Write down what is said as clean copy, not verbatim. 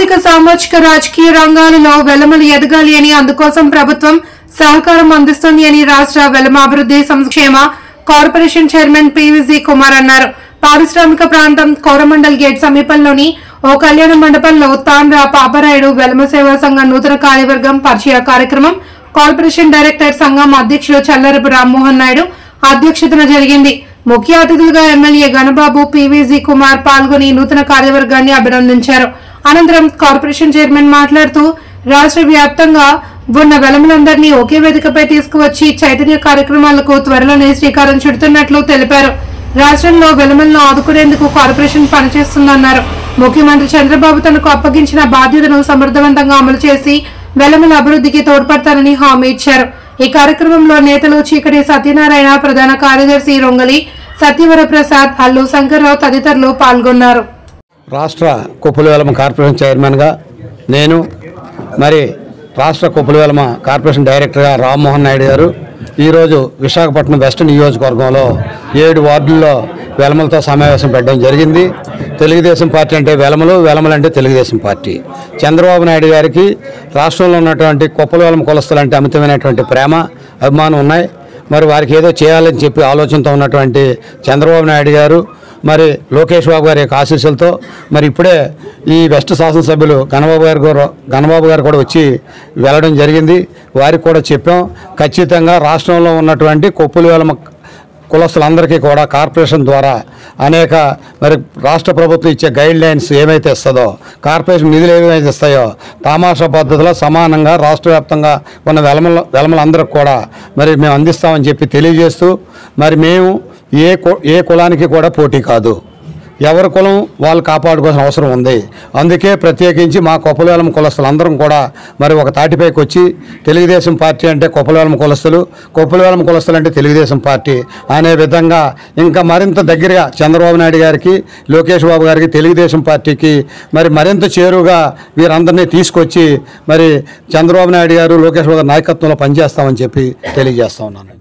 ఆర్థిక సామాజిక రాజకీయ రంగాలలో వెలమలు ఎదగాలి అని అందుకోసం ప్రభుత్వం సహకారం అందిస్తుంది అని రాష్ట్ర వెలమ అభివృద్ధి సంక్షేమ కార్పొరేషన్ చైర్మన్ పివిజి కుమార్ అన్నారు. పారిశ్రామిక ప్రాంతం కోరమండల్ గేట్ సమీపంలోని ఓ కళ్యాణ మండపంలో తాండ్ర పాపరాయుడు వెలమ సేవా సంఘం నూతన కార్యవర్గం పరిచయ కార్యక్రమం కార్పొరేషన్ డైరెక్టర్ సంఘం అధ్యక్షులు చల్లరపు రామ్మోహన్ నాయుడు అధ్యక్షతన జరిగింది. ముఖ్య అతిథులుగా ఎమ్మెల్యే గణబాబు, పివిజి కుమార్ పాల్గొని నూతన కార్యవర్గాన్ని అభినందించారు. అనంతరం కార్పొరేషన్ చైర్మన్ మాట్లాడుతూ రాష్ట్ర వ్యాప్తంగా ఉన్న వెలమలందరినీ ఒకే వేదికపై తీసుకువచ్చి చైతన్య కార్యక్రమాలకు త్వరలోనే శ్రీకారం చుడుతున్నట్లు తెలిపారు. రాష్ట్రంలో వెలమలను ఆదుకునేందుకు కార్పొరేషన్ పనిచేస్తుందన్నారు. ముఖ్యమంత్రి చంద్రబాబు తనకు అప్పగించిన బాధ్యతను సమర్థవంతంగా అమలు చేసి వెలమల అభివృద్ధికి తోడ్పడతారని హామీ ఇచ్చారు. ఈ కార్యక్రమంలో నేతలు చీకటి సత్యనారాయణ, ప్రధాన కార్యదర్శి రొంగలి సత్యవరప్రసాద్, అల్లు శంకర్రావు తదితరులు పాల్గొన్నారు. రాష్ట్ర కొప్పుల వెలమ కార్పొరేషన్ చైర్మన్గా నేను, మరి రాష్ట్ర కొప్పుల వెలమ కార్పొరేషన్ డైరెక్టర్గా రామ్మోహన్ నాయుడు గారు ఈరోజు విశాఖపట్నం వెస్ట్ నియోజకవర్గంలో 7 వార్డుల్లో వెలమలతో సమావేశం పెట్టడం జరిగింది. తెలుగుదేశం పార్టీ అంటే వెలమలు, వెలమలు అంటే తెలుగుదేశం పార్టీ. చంద్రబాబు నాయుడు గారికి రాష్ట్రంలో ఉన్నటువంటి కొప్పుల వెలమ కులస్తులు అంటే అమితమైనటువంటి ప్రేమ, అభిమానం ఉన్నాయి. మరి వారికి ఏదో చేయాలని చెప్పి ఆలోచనతో ఉన్నటువంటి చంద్రబాబు నాయుడు గారు, మరి లోకేష్ బాబు గారి యొక్క ఆశీస్సులతో మరి ఇప్పుడే ఈ వెస్ట్ శాసనసభ్యులు గణబాబు గారు కూడా వచ్చి వెళ్ళడం జరిగింది. వారికి కూడా చెప్పాం, ఖచ్చితంగా రాష్ట్రంలో ఉన్నటువంటి కొప్పుల వెలమ కులస్తులందరికీ కూడా కార్పొరేషన్ ద్వారా అనేక మరి రాష్ట్ర ప్రభుత్వం ఇచ్చే గైడ్ లైన్స్ ఏమైతే ఇస్తుందో, కార్పొరేషన్ నిధులు ఏమైతే ఇస్తాయో తామాషా పద్ధతిలో సమానంగా రాష్ట్ర వ్యాప్తంగా ఉన్న వెలమలందరికీ కూడా మరి మేము అందిస్తామని చెప్పి తెలియజేస్తూ, మరి మేము ఏ కులానికి కూడా పోటీ కాదు, ఎవరి కులం వాళ్ళు కాపాడుకోవాల్సిన అవసరం ఉంది. అందుకే ప్రత్యేకించి మా కొప్పుల వెలమ కులస్తులందరం కూడా మరి ఒక తాటిపైకి వచ్చి తెలుగుదేశం పార్టీ అంటే కొప్పుల వెలమ కులస్తులు, కొప్పుల వెలమ కులస్తులు అంటే తెలుగుదేశం పార్టీ అనే విధంగా ఇంకా మరింత దగ్గరగా చంద్రబాబు నాయుడు గారికి, లోకేష్ బాబు గారికి, తెలుగుదేశం పార్టీకి మరి మరింత చేరువుగా వీరందరినీ తీసుకొచ్చి మరి చంద్రబాబు నాయుడు గారు, లోకేష్ బాబు గారి నాయకత్వంలో పనిచేస్తామని చెప్పి తెలియజేస్తా ఉన్నాను.